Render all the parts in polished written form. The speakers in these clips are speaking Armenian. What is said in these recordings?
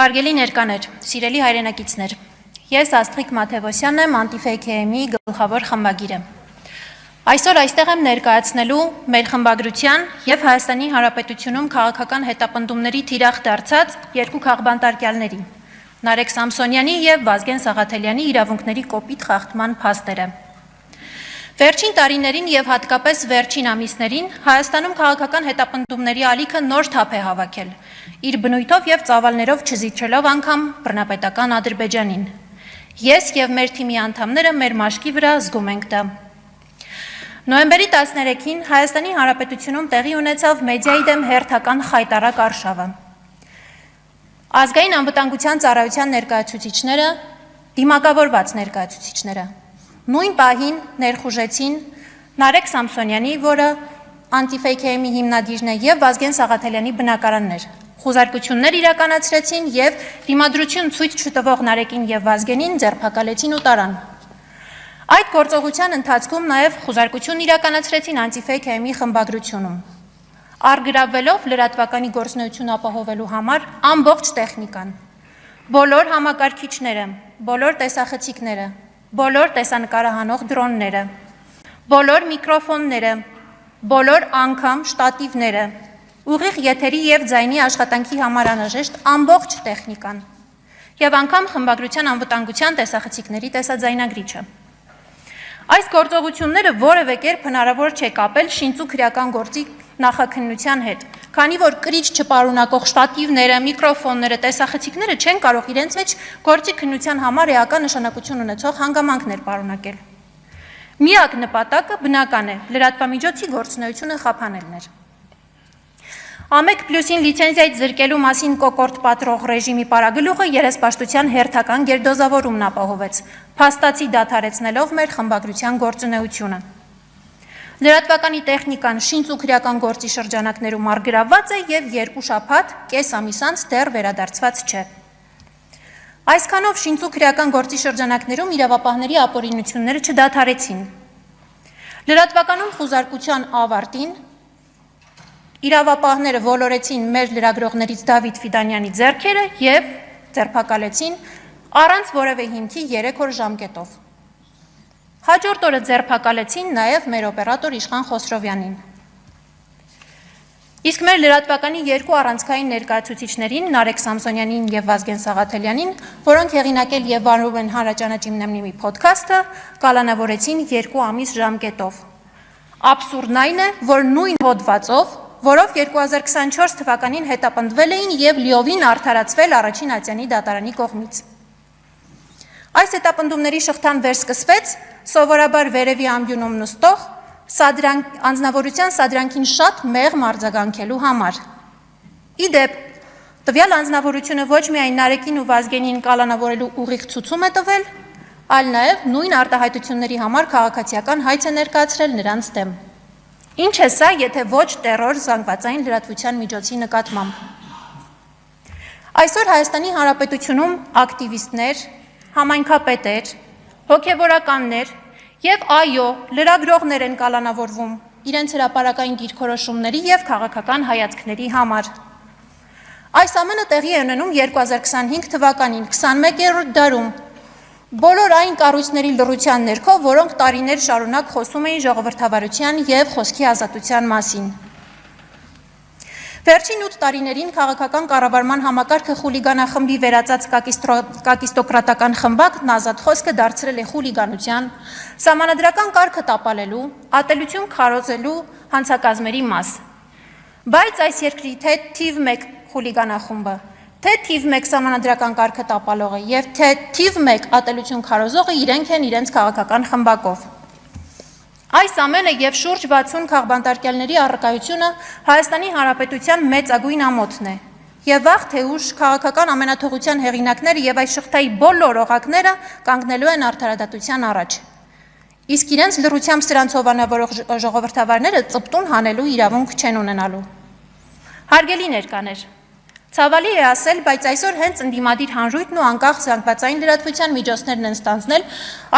Հարգելի ներկաներ, սիրելի հայրենակիցներ, ես Աստղիկ Մաթևոսյանն եմ, Anti-Fake-ի գլխավոր խմբագիրը։ Այսօր այստեղ եմ ներկայացնելու մեր խմբագրության և Հայաստանի Հանրապետությունում քաղաքական հետապնդումների թիրախ դարձած երկու քաղբանտարկյալների՝ Նարեկ Սամսոնյանի և Վազգեն Սաղաթելյանի իրավունքների կոպիտ խախտման փաստերը։ Վերջին տարիներին և հատկապես վերջին ամիսներին Հայաստանում քաղաքական հետապնդումների ալիքը նոր թափ է հավաքել, իր բնույթով և ծավալներով չզիջելով անգամ բռնապետական Ադրբեջանին։ Ես և մեր թիմի անդամները մեր մաշկի վրա զգում ենք դա։ Նոյեմբերի 13-ին Հայաստանի Հանրապետությունում տեղի ունեցավ մեդիայի դեմ հերթական խայտառակ արշավը։ Ազգային անվտանգության ծառայության ներկայացուցիչները, դիմակավորված ներկայացուցիչները, նույն պահին ներխուժեցին Նարեկ Սամսոնյանի, որը Anti-Fake-ի հիմնադիրն է, և Վազգեն Սաղաթելյանի բնակարաններ, խուզարկություններ իրականացրեցին և դիմադրություն ցույց չտվող Նարեկին և Վազգենին ձերբակալեցին ու տարան։ Այդ գործողության ընթացքում նաև խուզարկություն իրականացրեցին Anti-Fake-ի խմբագրությունում, առգրավվելով լրատվականի գործունեություն ապահովելու համար ամբողջ տեխնիկան, բոլոր համակարգիչները, բոլոր տեսախցիկները, բոլոր տեսանկարահանող դրոնները, բոլոր միկրոֆոնները, բոլոր անգամ շտատիվները, ուղիղ եթերի և ձայնի աշխատանքի համար անհրաժեշտ ամբողջ տեխնիկան և անգամ խմբագրության անվտանգության տեսախցիկների տեսաձայնագրիչը։ Այս գործողությունները որևէ կերպ հնարավոր չէ կապել շինծու քրեական գործի նախաքննության հետ, քանի որ կրիչ չպարունակող շտատիվները, միկրոֆոնները, տեսախցիկները չեն կարող իրենց մեջ գործի քննության համար էական նշանակություն ունեցող հանգամանքներ պարունակել։ Միակ նպատակը բնական է լրատվամիջոցի գործունեությունը խափանելն էր։ ԱՄԵԿ+-ին լիցենզիայից զրկելու մասին կոկորտ պատրող ռեժիմի պարագլուխը երեսպաշտության հերթական գերդոզավորումն ապահովեց, փաստացի դադարեցնելով մեր խմբագրության գործունեությունը։ Լրատվականի տեխնիկան շինծու քրեական գործի շրջանակներում առգրավված է և 2 շաբաթ, կես ամիս անց դեռ վերադարձված չէ։ Այսքանով շինծու քրեական գործի շրջանակներում իրավապահների ապօրինությունները չդադարեցին։ Լրատվականում խուզարկության ավարտին իրավապահները ոլորեցին մեր լրագրողներից Դավիթ Ֆիդանյանի ձեռքերը և ձերբակալեցին առանց որևէ հիմքի 3 օր ժամկետով։ Հաջորդ օրը ձերբակալեցին նաև մեր օպերատոր Իշխան Խոսրովյանին։ Իսկ մեր լրատվականի 2 առանցքային ներկայացուցիչներին՝ Նարեկ Սամսոնյանին և Վազգեն Սաղաթելյանին, որոնք հեղինակել և վարում են Հանրաճանաչ իմ նեմնիմի փոդքասթը, կալանավորեցին 2 ամիս ժամկետով։ Աբսուրդն այն է, որ նույն հոդվածով, որով 2024 թվականին հետապնդվել էին և լիովին արդարացվել Առաջին ատյանի դատարանի կողմից։ Այս հետապնդումների շղթան վերսկսվեց սովորաբար վերևի ամբյունում նստող անձնավորության սադրանքին շատ մեղմ արձագանքելու համար։ Իդեպ, տվյալ անձնավորությունը ոչ միայն Նարեկին ու Վազգենին կալանավորելու ուղիղ ցուցում է տվել, այլ նաև նույն արտահայտությունների համար քաղաքացիական հայց է ներկայացրել նրանց դեմ։ Ինչ է սա, եթե ոչ տերոր զանգվածային լրատվության միջոցի նկատմամբ։ Այսօր Հայաստանի Հանրապետությունում ակտիվիստներ, համայնքապետեր, հոգևորականներ և այո, լրագրողներ են կալանավորվում իրենց հրապարակային դիրքորոշումների և քաղաքական հայացքների համար։ Այս ամենը տեղի է ունենում 2025 թվականին, 21-րդ դարում, բոլոր այն կառույցների լռության ներքո, որոնք տարիներ շարունակ խոսում էին ժողովրդավարության և խոսքի ազատության մասին։ Վերջին 8 տարիներին քաղաքական կառավարման համակարգը խուլիգանախմբի վերածած կակիստոկրատական խմբակն ազատ խոսքը դարձրել է խուլիգանության, սահմանադրական կարգը տապալելու, ատելություն քարոզելու հանցակազմերի մաս։ Բայց այս երկրի թե թիվ 1 խուլիգանախումբը, թե թիվ 1 սահմանադրական կարգը տապալողը և թե թիվ 1 ատելություն քարոզողը իրենք են իրենց քաղաքական խմբակով։ Այս ամենը և շուրջ 60 քաղբանտարկյալների առկայությունը Հայաստանի Հանրապետության մեծագույն ամոթն է, և վաղ թե ուշ քաղաքական ամենաթողության հեղինակները և այս շղթայի բոլոր օղակները կանգնելու են արդարադատության առաջ, իսկ իրենց լռությամբ սրանց հովանավորող ժողովրդավարները ծպտուն հանելու իրավունք չեն ունենալու։ Հարգելի ներկաներ, ցավալի է ասել, բայց այսօր հենց ընդդիմադիր հանրույթն ու անկախ զանգվածային լրատվության միջոցներն են ստանձնել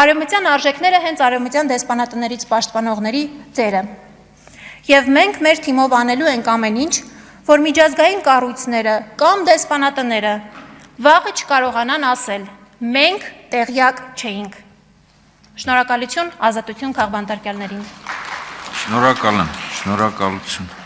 արևմտյան արժեքները հենց արևմտյան դեսպանատներից պաշտպանողների դերը։ Եվ մենք մեր թիմով անելու ենք ամեն ինչ, որ միջազգային կառույցները կամ դեսպանատները վաղը չկարողանան ասել. մենք տեղյակ չէինք։ Շնորհակալություն, ազատություն քաղբանտարկյալներին։ Շնորհակալ եմ, շնորհակալություն։